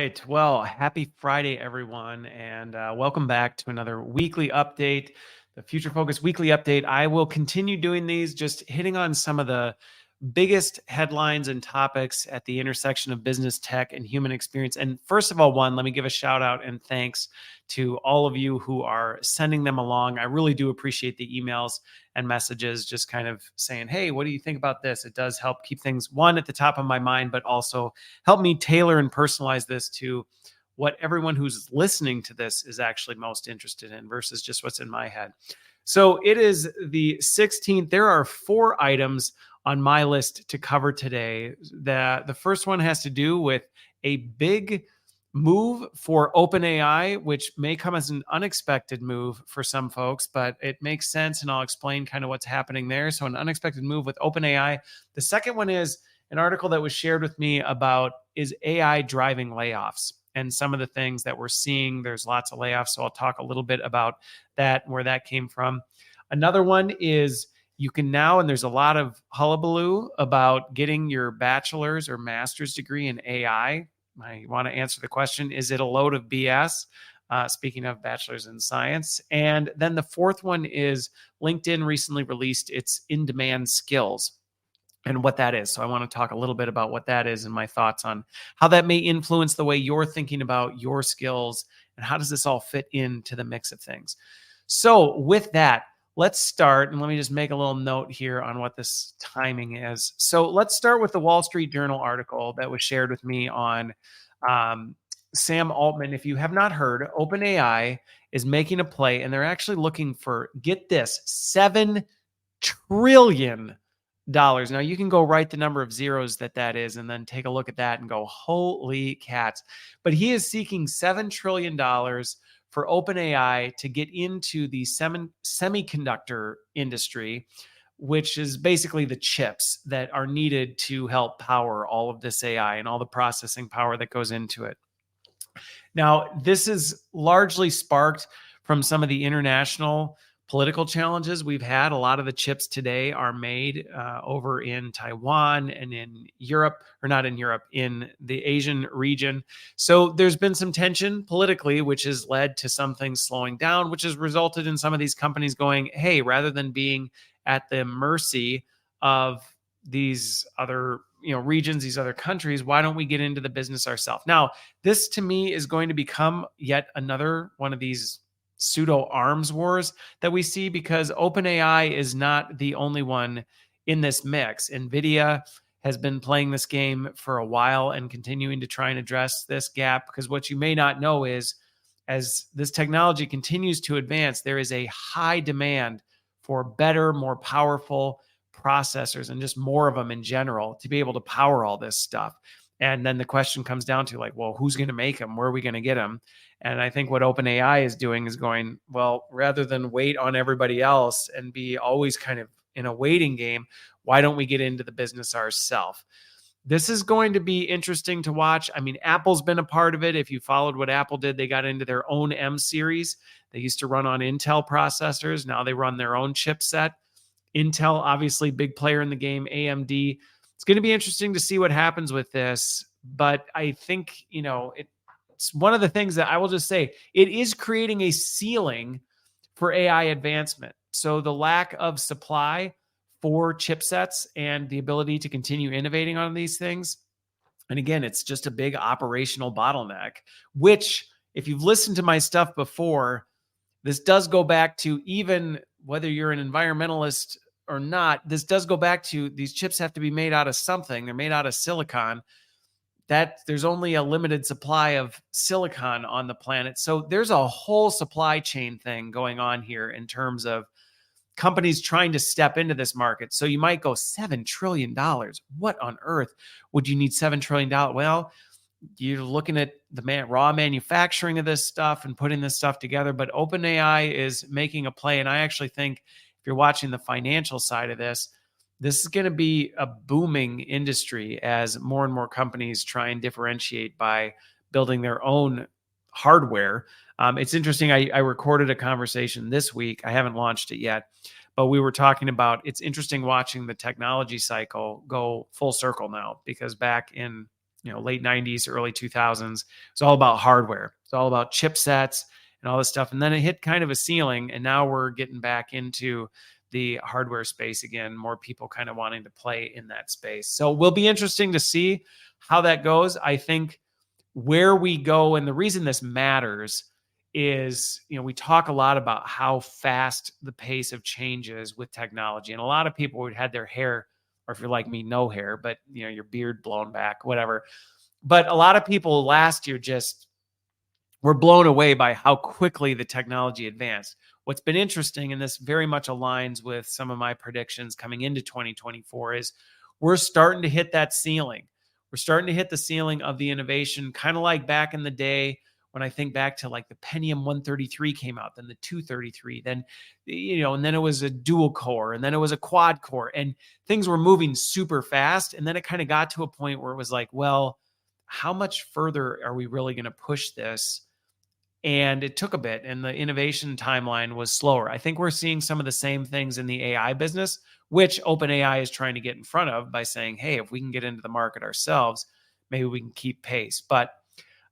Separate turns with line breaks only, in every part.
right. Well, happy Friday, everyone, and welcome back to another weekly update, the Future Focus weekly update. I will continue doing these, just hitting on some of the biggest headlines and topics at the intersection of business, tech, and human experience. And first of all, let me give a shout out and thanks to all of you who are sending them along. I really do appreciate the emails and messages, just kind of saying, hey, what do you think about this? It does help keep things, one, at the top of my mind, but also help me tailor and personalize this to what everyone who's listening to this is actually most interested in versus just what's in my head. So it is the 16th. There are 4 items on my list to cover today. The first one has to do with a big move for OpenAI, which may come as an unexpected move for some folks, but it makes sense, and I'll explain kind of what's happening there. So an unexpected move with OpenAI. The second one is an article that was shared with me about is AI driving layoffs and some of the things that we're seeing. There's lots of layoffs, so I'll talk a little bit about that, where that came from. Another one is you can now, and there's a lot of hullabaloo about getting your bachelor's or master's degree in AI. I want to answer the question, is it a load of BS? Speaking of bachelor's in science. And then the fourth one is LinkedIn recently released its in-demand skills and what that is. So I want to talk a little bit about what that is and my thoughts on how that may influence the way you're thinking about your skills and how does this all fit into the mix of things. So with that, let's start, and let me just make a little note here on what this timing is. So let's start with the Wall Street Journal article that was shared with me on Sam Altman. If you have not heard, OpenAI is making a play, and they're actually looking for, get this, $7 trillion. Now you can go write the number of zeros that is, and then take a look at that and go, holy cats. But he is seeking $7 trillion for OpenAI to get into the semiconductor industry, which is basically the chips that are needed to help power all of this AI and all the processing power that goes into it. Now, this is largely sparked from some of the international political challenges we've had. A lot of the chips today are made over in Taiwan and in Europe, or not in Europe, in the Asian region. So there's been some tension politically, which has led to some things slowing down, which has resulted in some of these companies going, hey, rather than being at the mercy of these other regions, these other countries, why don't we get into the business ourselves? Now, this to me is going to become yet another one of these pseudo arms wars that we see, because OpenAI is not the only one in this mix. NVIDIA has been playing this game for a while and continuing to try and address this gap, because what you may not know is, as this technology continues to advance, there is a high demand for better, more powerful processors and just more of them in general to be able to power all this stuff. And then the question comes down to, like, well, who's going to make them? Where are we going to get them? And I think what OpenAI is doing is going, well, rather than wait on everybody else and be always kind of in a waiting game, why don't we get into the business ourselves? This is going to be interesting to watch. I mean, Apple's been a part of it. If you followed what Apple did, they got into their own M series. They used to run on Intel processors. Now they run their own chipset. Intel, obviously, big player in the game. AMD. It's going to be interesting to see what happens with this. But I think, it's one of the things that I will just say, it is creating a ceiling for AI advancement. So the lack of supply for chipsets and the ability to continue innovating on these things. And again, it's just a big operational bottleneck, which, if you've listened to my stuff before, this does go back to, even whether you're an environmentalist or not, this does go back to, these chips have to be made out of something. They're made out of silicon. That there's only a limited supply of silicon on the planet. So there's a whole supply chain thing going on here in terms of companies trying to step into this market. So you might go, $7 trillion. What on earth would you need $7 trillion? Well, you're looking at the raw manufacturing of this stuff and putting this stuff together. But OpenAI is making a play. And I actually think, if you're watching the financial side of this is going to be a booming industry as more and more companies try and differentiate by building their own hardware. It's interesting. I recorded a conversation this week. I haven't launched it yet, but we were talking about, it's interesting watching the technology cycle go full circle now, because back in late 90s, early 2000s. It's all about hardware. It's all about chipsets and all this stuff. And then it hit kind of a ceiling, and now we're getting back into the hardware space again, more people kind of wanting to play in that space. So it will be interesting to see how that goes. I think where we go, and the reason this matters is, we talk a lot about how fast the pace of change is with technology. And a lot of people who had their hair, or if you're like me, no hair, but your beard blown back, whatever. But a lot of people last year just were blown away by how quickly the technology advanced. What's been interesting, and this very much aligns with some of my predictions coming into 2024, is we're starting to hit that ceiling. We're starting to hit the ceiling of the innovation, kind of like back in the day when I think back to like the Pentium 133 came out, then the 233, then, and then it was a dual core, and then it was a quad core, and things were moving super fast. And then it kind of got to a point where it was like, well, how much further are we really going to push this? And it took a bit, and the innovation timeline was slower. I think we're seeing some of the same things in the AI business, which OpenAI is trying to get in front of by saying, hey, if we can get into the market ourselves, maybe we can keep pace. But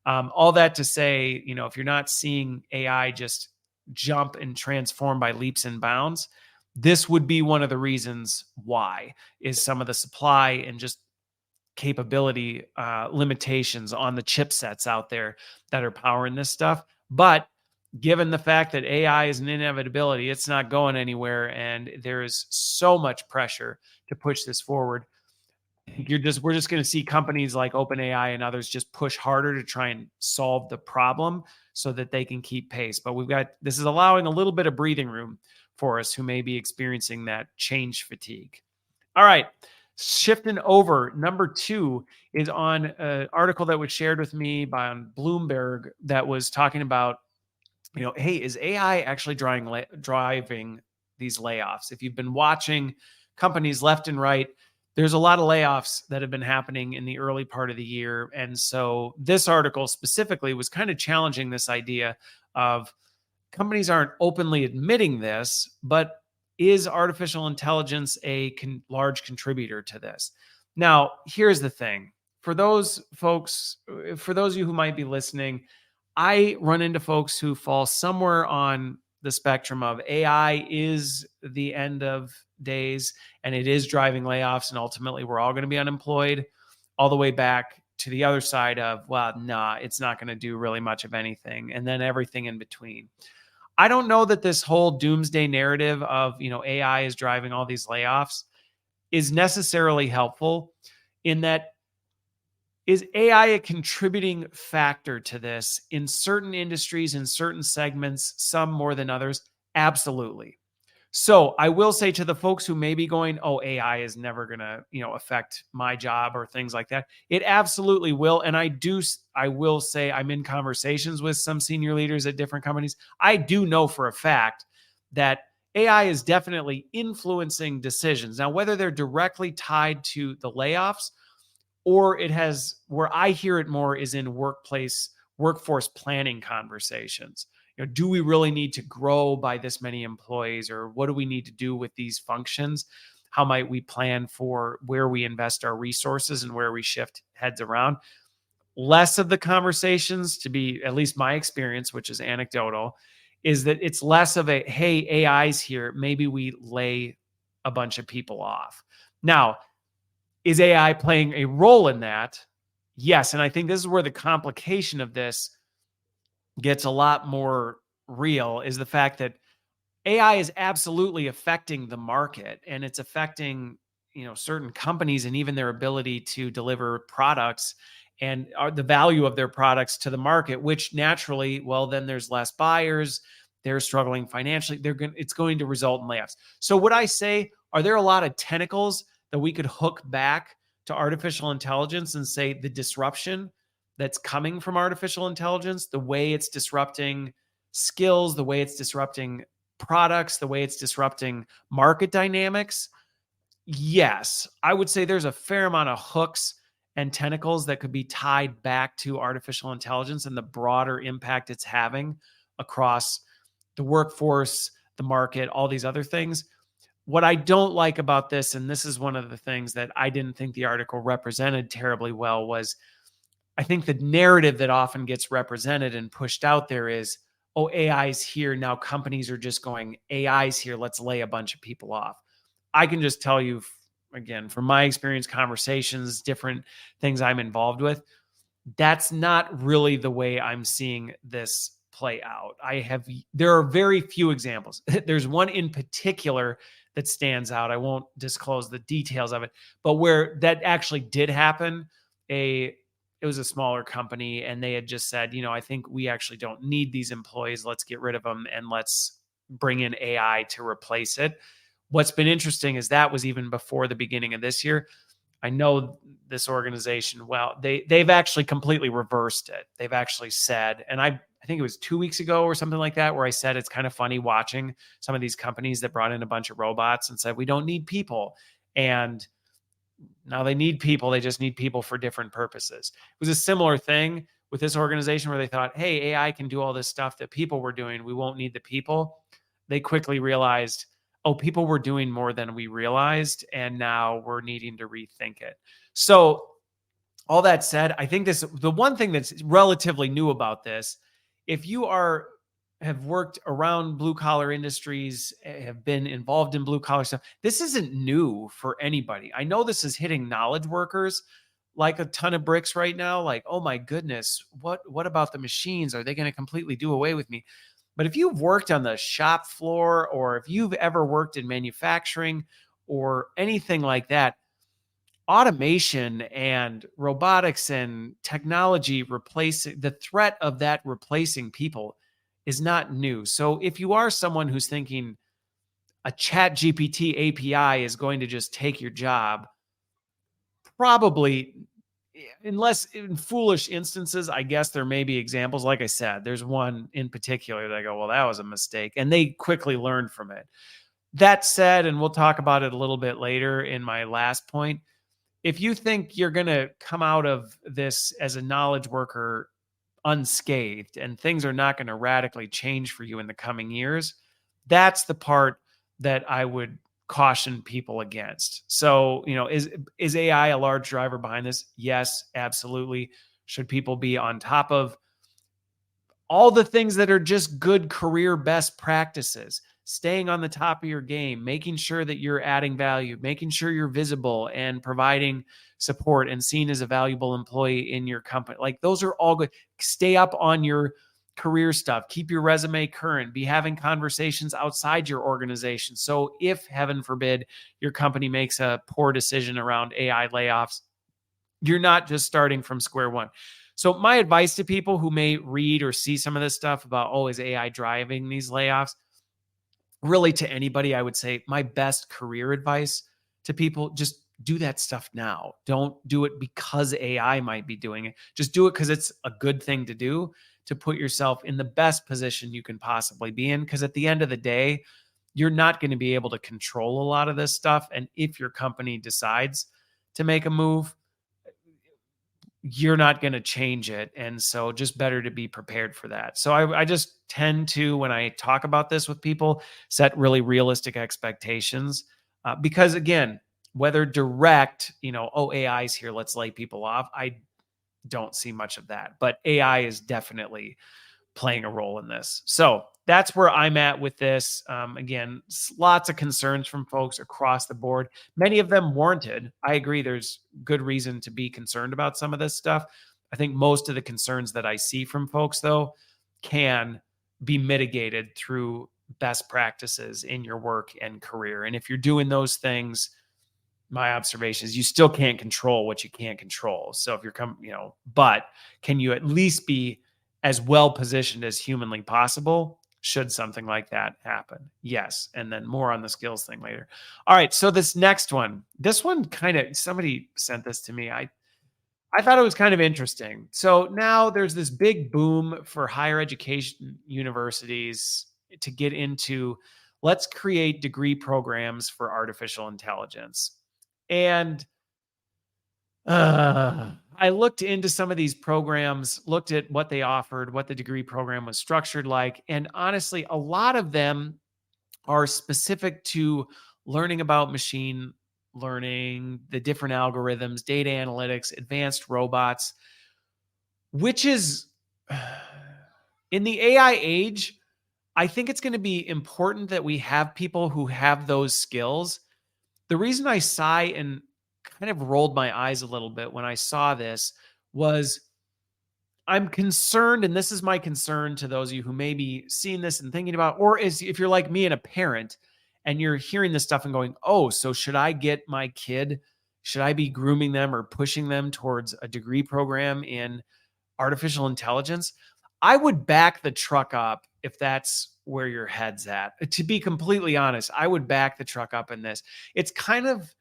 all that to say, if you're not seeing AI just jump and transform by leaps and bounds, this would be one of the reasons why, is some of the supply and just capability limitations on the chipsets out there that are powering this stuff. But given the fact that AI is an inevitability, it's not going anywhere, and there is so much pressure to push this forward. We're just going to see companies like OpenAI and others just push harder to try and solve the problem so that they can keep pace. But this is allowing a little bit of breathing room for us who may be experiencing that change fatigue. All right. Shifting over, number 2 is on an article that was shared with me by Bloomberg that was talking about, hey, is AI actually driving these layoffs? If you've been watching companies left and right, there's a lot of layoffs that have been happening in the early part of the year. And so this article specifically was kind of challenging this idea of companies aren't openly admitting this, but is artificial intelligence a large contributor to this? Now, here's the thing. For those of you who might be listening, I run into folks who fall somewhere on the spectrum of AI is the end of days and it is driving layoffs, and ultimately we're all going to be unemployed, all the way back to the other side of, well, nah, it's not going to do really much of anything, and then everything in between. I don't know that this whole doomsday narrative of, AI is driving all these layoffs is necessarily helpful, in that, is AI a contributing factor to this in certain industries, in certain segments, some more than others? Absolutely. So I will say to the folks who may be going, oh, AI is never going to, affect my job or things like that. It absolutely will. And I will say, I'm in conversations with some senior leaders at different companies. I do know for a fact that AI is definitely influencing decisions. Now, whether they're directly tied to the layoffs, or where I hear it more is in workforce planning conversations. Do we really need to grow by this many employees, or what do we need to do with these functions? How might we plan for where we invest our resources and where we shift heads around? Less of the conversations, to be at least my experience, which is anecdotal, is that it's less of a, hey, AI's here, maybe we lay a bunch of people off. Now, is AI playing a role in that? Yes. And I think this is where the complication of this gets a lot more real, is the fact that AI is absolutely affecting the market, and it's affecting, certain companies and even their ability to deliver products and the value of their products to the market, which naturally, well, then there's less buyers, they're struggling financially, it's going to result in layoffs. So would I say, are there a lot of tentacles that we could hook back to artificial intelligence and say the disruption that's coming from artificial intelligence, the way it's disrupting skills, the way it's disrupting products, the way it's disrupting market dynamics? Yes, I would say there's a fair amount of hooks and tentacles that could be tied back to artificial intelligence and the broader impact it's having across the workforce, the market, all these other things. What I don't like about this, and this is one of the things that I didn't think the article represented terribly well, was I think the narrative that often gets represented and pushed out there is, oh, AI's here. Now companies are just going, AI's here. Let's lay a bunch of people off. I can just tell you, again, from my experience, conversations, different things I'm involved with, that's not really the way I'm seeing this play out. There are very few examples. There's one in particular that stands out. I won't disclose the details of it, but where that actually did happen, it was a smaller company and they had just said, I think we actually don't need these employees. Let's get rid of them and let's bring in AI to replace it. What's been interesting is that was even before the beginning of this year. I know this organization well. They've actually completely reversed it. They've actually said, and I think it was 2 weeks ago or something like that, where I said it's kind of funny watching some of these companies that brought in a bunch of robots and said we don't need people, and now they need people. They just need people for different purposes. It was a similar thing with this organization where they thought, hey, AI can do all this stuff that people were doing. We won't need the people. They quickly realized, oh, people were doing more than we realized, and now we're needing to rethink it. So all that said, I think the one thing that's relatively new about this, if you have worked around blue collar industries, have been involved in blue collar stuff, this isn't new for anybody. I know this is hitting knowledge workers like a ton of bricks right now. Like, oh my goodness, what about the machines? Are they going to completely do away with me? But if you've worked on the shop floor, or if you've ever worked in manufacturing or anything like that, automation and robotics and technology replacing the threat of that replacing people is not new. So if you are someone who's thinking a chat GPT API is going to just take your job, probably, unless in foolish instances, I guess there may be examples. Like I said, there's one in particular that I go, well, that was a mistake. And they quickly learned from it. That said, and we'll talk about it a little bit later in my last point, if you think you're going to come out of this as a knowledge worker unscathed and things are not going to radically change for you in the coming years, that's the part that I would caution people against. So, is AI a large driver behind this? Yes, absolutely. Should people be on top of all the things that are just good career best practices, staying on the top of your game, making sure that you're adding value, making sure you're visible and providing support and seen as a valuable employee in your company. Like, those are all good. Stay up on your career stuff, keep your resume current, be having conversations outside your organization. So if, heaven forbid, your company makes a poor decision around AI layoffs, you're not just starting from square one. So my advice to people who may read or see some of this stuff about, oh, is AI driving these layoffs? Really, to anybody, I would say my best career advice to people, just do that stuff now. Don't do it because AI might be doing it. Just do it because it's a good thing to do, to put yourself in the best position you can possibly be in. Because at the end of the day, you're not going to be able to control a lot of this stuff. And if your company decides to make a move, you're not going to change it. And so just better to be prepared for that. So I just tend to, when I talk about this with people, set really realistic expectations. Because again, whether direct, oh, AI's here, let's lay people off, I don't see much of that. But AI is definitely playing a role in this. So that's where I'm at with this. Again, lots of concerns from folks across the board, many of them warranted. I agree, there's good reason to be concerned about some of this stuff. I think most of the concerns that I see from folks, though, can be mitigated through best practices in your work and career. And if you're doing those things, my observation is you still can't control what you can't control. So if you're but can you at least be as well positioned as humanly possible should something like that happen? Yes. And then more on the skills thing later. All right. So this one kind of, somebody sent this to me. I thought it was kind of interesting. So now there's this big boom for higher education universities to get into, let's create degree programs for artificial intelligence. And I looked into some of these programs, looked at what they offered, what the degree program was structured like. And honestly, a lot of them are specific to learning about machine learning, the different algorithms, data analytics, advanced robots. which is in the AI age, I think it's going to be important that we have people who have those skills. The reason I sigh and kind of rolled my eyes a little bit when I saw this was I'm concerned, and this is my concern to those of you who may be seeing this and thinking about, or is if you're like me and a parent and you're hearing this stuff and going, oh, so should I get my kid? Should I be grooming them or pushing them towards a degree program in artificial intelligence? I would back the truck up if that's where your head's at. To be completely honest, I would back the truck up in this. It's kind of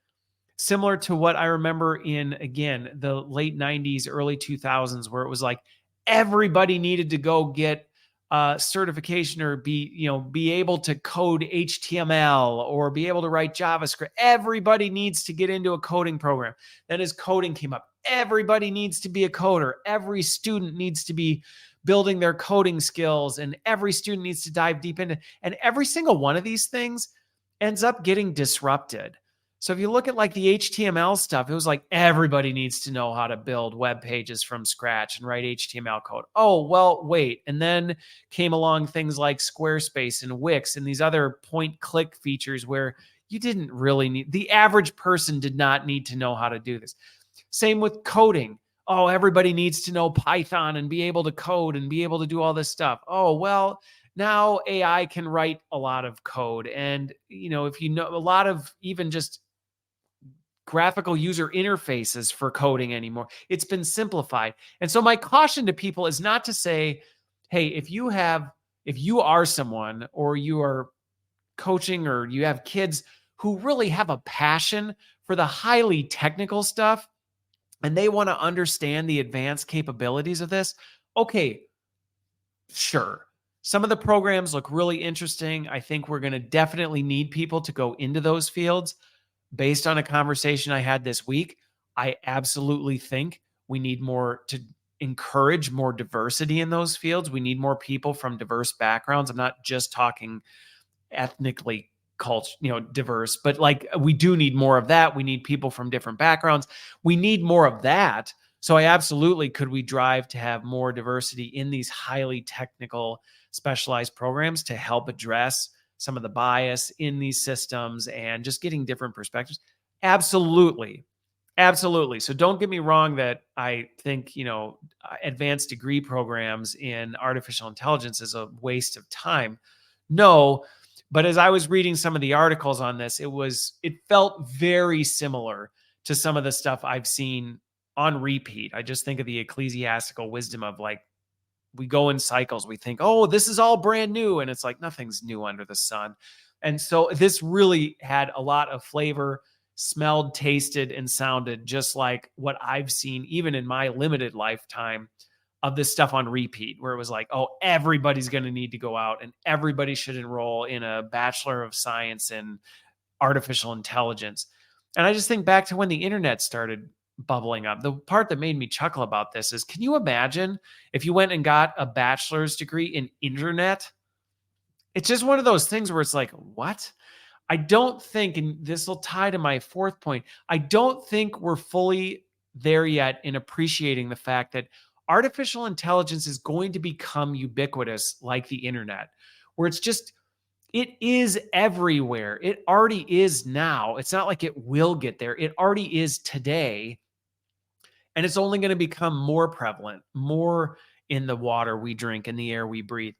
similar to what I remember in, again, the late 90s, early 2000s, where it was like everybody needed to go get certification or be able to code HTML or be able to write JavaScript. Everybody needs to get into a coding program. Then as coding came up, everybody needs to be a coder. Every student needs to be building their coding skills, and every student needs to dive deep into, and every single one of these things ends up getting disrupted. So if you look at like the HTML stuff, it was like everybody needs to know how to build web pages from scratch and write HTML code. Oh, well, wait. And then came along things like Squarespace and Wix and these other point click features where you didn't really need, the average person did not need to know how to do this. Same with coding. Oh, everybody needs to know Python and be able to code and be able to do all this stuff. Oh, well, now AI can write a lot of code. And, if you know a lot of even just graphical user interfaces for coding anymore. It's been simplified. And so my caution to people is not to say, hey, if you are someone or you are coaching or you have kids who really have a passion for the highly technical stuff and they want to understand the advanced capabilities of this, okay, sure. Some of the programs look really interesting. I think we're going to definitely need people to go into those fields. Based on a conversation I had this week, I absolutely think we need more to encourage more diversity in those fields. We need more people from diverse backgrounds. I'm not just talking ethnically diverse, but like we do need more of that. We need people from different backgrounds. We need more of that. So I absolutely could we drive to have more diversity in these highly technical specialized programs to help address some of the bias in these systems and just getting different perspectives. Absolutely. Absolutely. So don't get me wrong that I think, advanced degree programs in artificial intelligence is a waste of time. No, but as I was reading some of the articles on this, it felt very similar to some of the stuff I've seen on repeat. I just think of the ecclesiastical wisdom of like, we go in cycles. We think, oh, this is all brand new. And it's like, nothing's new under the sun. And so this really had a lot of flavor, smelled, tasted, and sounded just like what I've seen, even in my limited lifetime of this stuff on repeat, where it was like, oh, everybody's going to need to go out and everybody should enroll in a Bachelor of Science in artificial intelligence. And I just think back to when the internet started bubbling up. The part that made me chuckle about this is, can you imagine if you went and got a bachelor's degree in internet? It's just one of those things where it's like, what? I don't think, and this will tie to my fourth point, I don't think we're fully there yet in appreciating the fact that artificial intelligence is going to become ubiquitous like the internet, where it is everywhere. It already is now. It's not like it will get there. It already is today. And it's only going to become more prevalent, more in the water we drink and the air we breathe.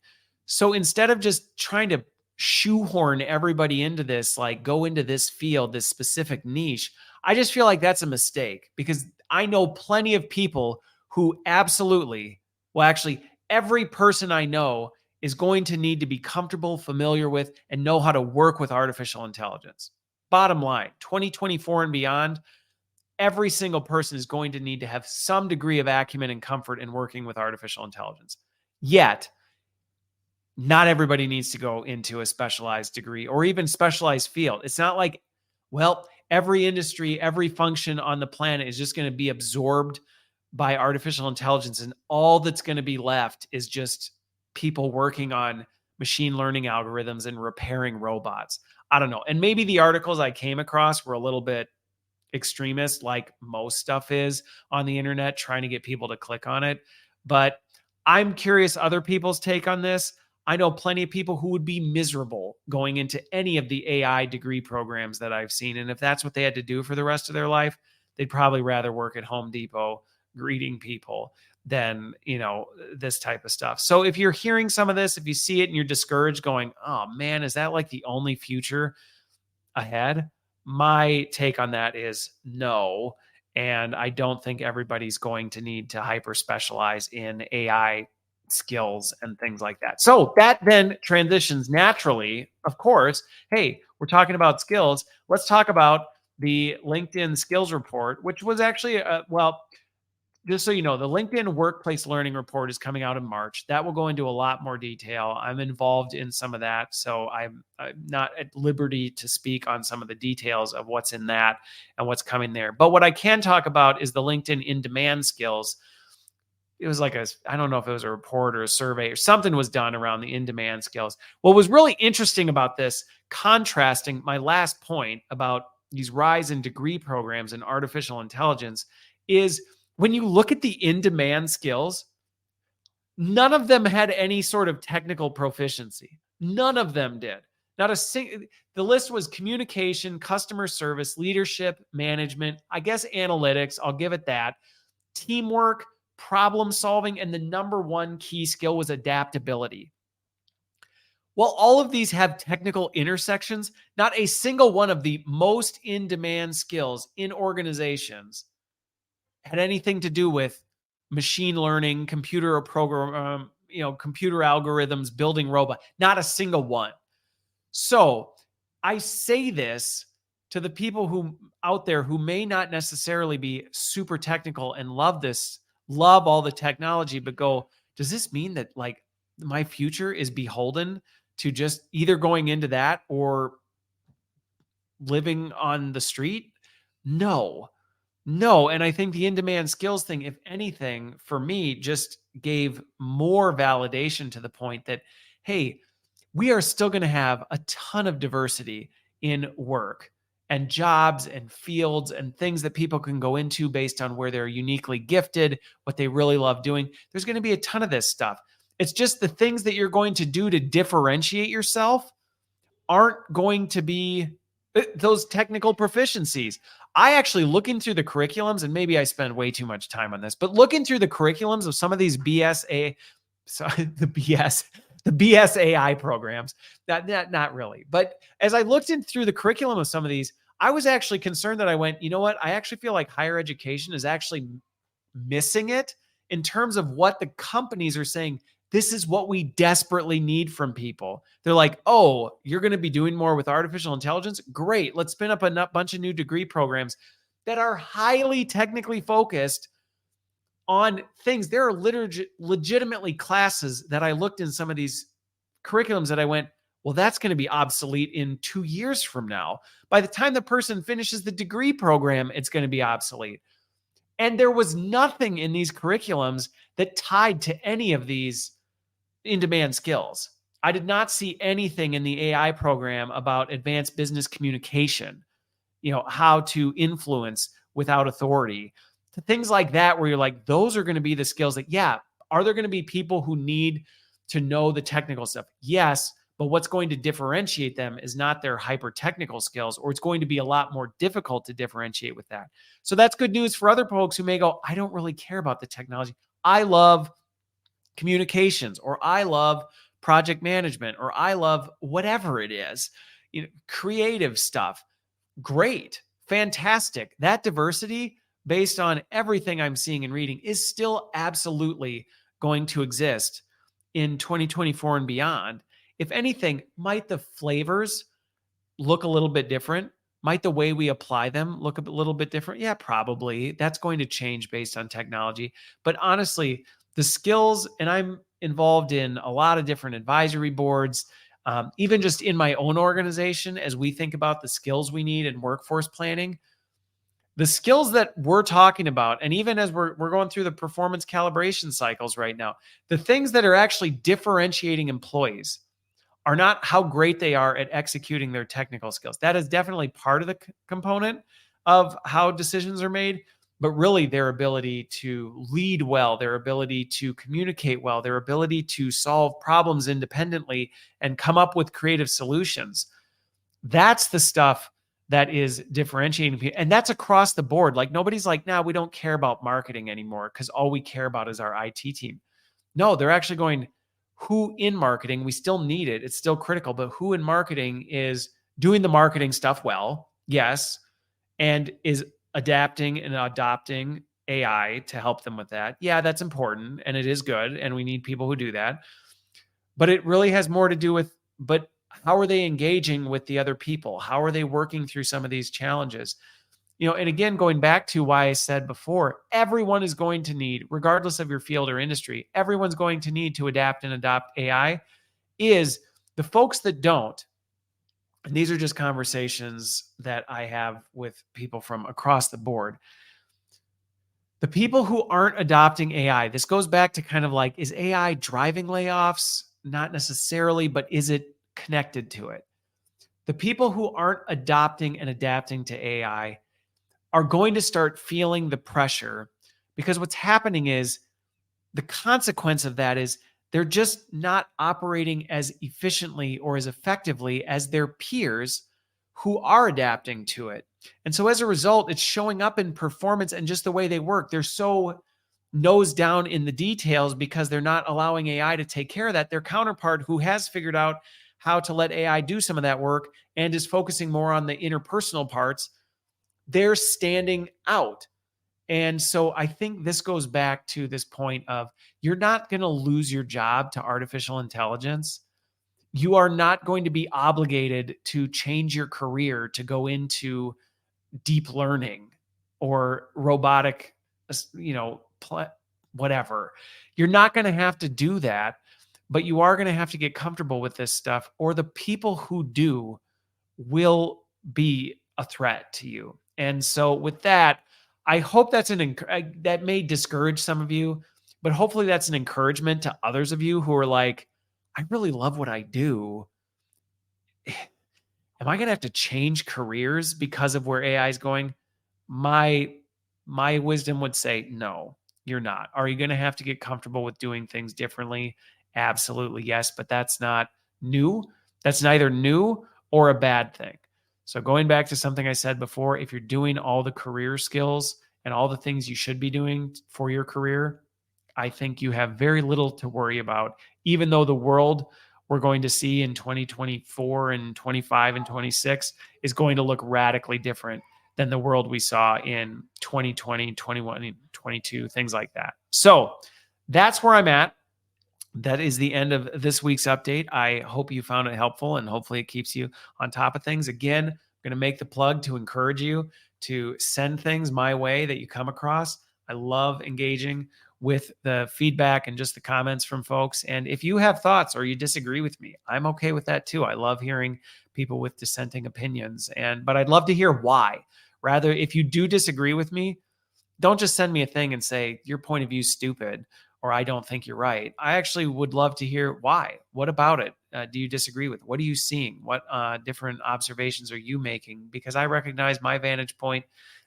So instead of just trying to shoehorn everybody into this, like go into this field, this specific niche, I just feel like that's a mistake because I know plenty of people who absolutely, well, actually, every person I know is going to need to be comfortable, familiar with, and know how to work with artificial intelligence. Bottom line, 2024 and beyond, every single person is going to need to have some degree of acumen and comfort in working with artificial intelligence. Yet, not everybody needs to go into a specialized degree or even specialized field. It's not like, well, every industry, every function on the planet is just going to be absorbed by artificial intelligence, and all that's going to be left is just people working on machine learning algorithms and repairing robots. I don't know. And maybe the articles I came across were a little bit extremist, like most stuff is on the internet, trying to get people to click on it. But I'm curious other people's take on this. I know plenty of people who would be miserable going into any of the AI degree programs that I've seen. And if that's what they had to do for the rest of their life, they'd probably rather work at Home Depot greeting people than, this type of stuff. So if you're hearing some of this, if you see it and you're discouraged going, oh man, is that like the only future ahead? My take on that is no. And I don't think everybody's going to need to hyper specialize in AI skills and things like that. So that then transitions naturally, of course. Hey, we're talking about skills. Let's talk about the LinkedIn skills report, which was actually, just so you know, the LinkedIn Workplace Learning Report is coming out in March. That will go into a lot more detail. I'm involved in some of that, so I'm not at liberty to speak on some of the details of what's in that and what's coming there. But what I can talk about is the LinkedIn in-demand skills. It was like I don't know if it was a report or a survey or something was done around the in-demand skills. What was really interesting about this, contrasting my last point about these rise in degree programs and artificial intelligence, is when you look at the in-demand skills, none of them had any sort of technical proficiency. None of them did. Not a single. The list was communication, customer service, leadership, management, I guess analytics, I'll give it that, teamwork, problem solving, and the number one key skill was adaptability. While all of these have technical intersections, not a single one of the most in-demand skills in organizations had anything to do with machine learning, computer program, computer algorithms, building robot. Not a single one. So I say this to the people who out there who may not necessarily be super technical and love all the technology, but go, does this mean that like my future is beholden to just either going into that or living on the street? No. And I think the in-demand skills thing, if anything, for me, just gave more validation to the point that, hey, we are still going to have a ton of diversity in work and jobs and fields and things that people can go into based on where they're uniquely gifted, what they really love doing. There's going to be a ton of this stuff. It's just the things that you're going to do to differentiate yourself aren't going to be those technical proficiencies. I actually, looking through the curriculums, and maybe I spend way too much time on this, but looking through the curriculums of some of these the BS AI programs, not really. But as I looked through the curriculum of some of these, I was actually concerned that I went, you know what? I actually feel like higher education is actually missing it in terms of what the companies are saying. This is what we desperately need from people. They're like, oh, you're going to be doing more with artificial intelligence? Great. Let's spin up a bunch of new degree programs that are highly technically focused on things. There are legitimately classes that I looked in some of these curriculums that I went, well, that's going to be obsolete in 2 years from now. By the time the person finishes the degree program, it's going to be obsolete. And there was nothing in these curriculums that tied to any of these in-demand skills. I did not see anything in the AI program about advanced business communication, how to influence without authority, to things like that, where you're like, those are going to be the skills that, yeah, are there going to be people who need to know the technical stuff? Yes, but what's going to differentiate them is not their hyper technical skills, or it's going to be a lot more difficult to differentiate with that. So that's good news for other folks who may go, I don't really care about the technology. I love communications, or I love project management, or I love whatever it is, creative stuff. Great, fantastic. That diversity, based on everything I'm seeing and reading, is still absolutely going to exist in 2024 and beyond. If anything, might the flavors look a little bit different? Might the way we apply them look a little bit different? Yeah, probably. That's going to change based on technology. But honestly, the skills, and I'm involved in a lot of different advisory boards, even just in my own organization, as we think about the skills we need in workforce planning, the skills that we're talking about, and even as we're going through the performance calibration cycles right now, the things that are actually differentiating employees are not how great they are at executing their technical skills. That is definitely part of the component of how decisions are made. but really their ability to lead well, their ability to communicate well, their ability to solve problems independently and come up with creative solutions. That's the stuff that is differentiating people. And that's across the board. Like nobody's like, we don't care about marketing anymore because all we care about is our IT team. No, they're actually going, who in marketing, we still need it. It's still critical, but who in marketing is doing the marketing stuff well? Yes. And is adapting and adopting AI to help them with that. Yeah, that's important. And it is good. And we need people who do that. But it really has more to do with, but how are they engaging with the other people? How are they working through some of these challenges? And again, going back to why I said before, everyone is going to need, regardless of your field or industry, everyone's going to need to adapt and adopt AI. Is the folks that don't, and these are just conversations that I have with people from across the board. The people who aren't adopting AI, this goes back to kind of like, is AI driving layoffs? Not necessarily, but is it connected to it? The people who aren't adopting and adapting to AI are going to start feeling the pressure, because what's happening is the consequence of that is they're just not operating as efficiently or as effectively as their peers who are adapting to it. And so as a result, it's showing up in performance and just the way they work. They're so nose down in the details because they're not allowing AI to take care of that. Their counterpart who has figured out how to let AI do some of that work and is focusing more on the interpersonal parts, they're standing out. And so I think this goes back to this point of, you're not going to lose your job to artificial intelligence. You are not going to be obligated to change your career to go into deep learning or robotic, whatever. You're not going to have to do that, but you are going to have to get comfortable with this stuff, or the people who do will be a threat to you. And so with that, I hope that's that may discourage some of you, but hopefully that's an encouragement to others of you who are like, I really love what I do. Am I going to have to change careers because of where AI is going? My wisdom would say, no, you're not. Are you going to have to get comfortable with doing things differently? Absolutely, yes, but that's not new. That's neither new or a bad thing. So going back to something I said before, if you're doing all the career skills and all the things you should be doing for your career, I think you have very little to worry about, even though the world we're going to see in 2024 and 25 and 26 is going to look radically different than the world we saw in 2020, 21, 22, things like that. So that's where I'm at. That is the end of this week's update. I hope you found it helpful, and hopefully it keeps you on top of things. Again, I'm going to make the plug to encourage you to send things my way that you come across. I love engaging with the feedback and just the comments from folks. And if you have thoughts or you disagree with me, I'm okay with that too. I love hearing people with dissenting opinions, but I'd love to hear why. Rather, if you do disagree with me, don't just send me a thing and say your point of view is stupid or I don't think you're right. I actually would love to hear why. What about it do you disagree with? What are you seeing? What different observations are you making? Because I recognize my vantage point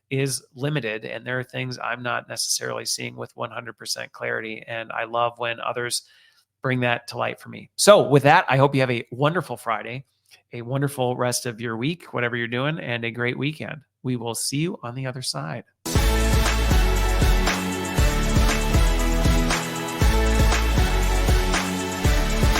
is limited, and there are things I'm not necessarily seeing with 100% clarity. And I love when others bring that to light for me. So with that, I hope you have a wonderful Friday, a wonderful rest of your week, whatever you're doing, and a great weekend. We will see you on the other side.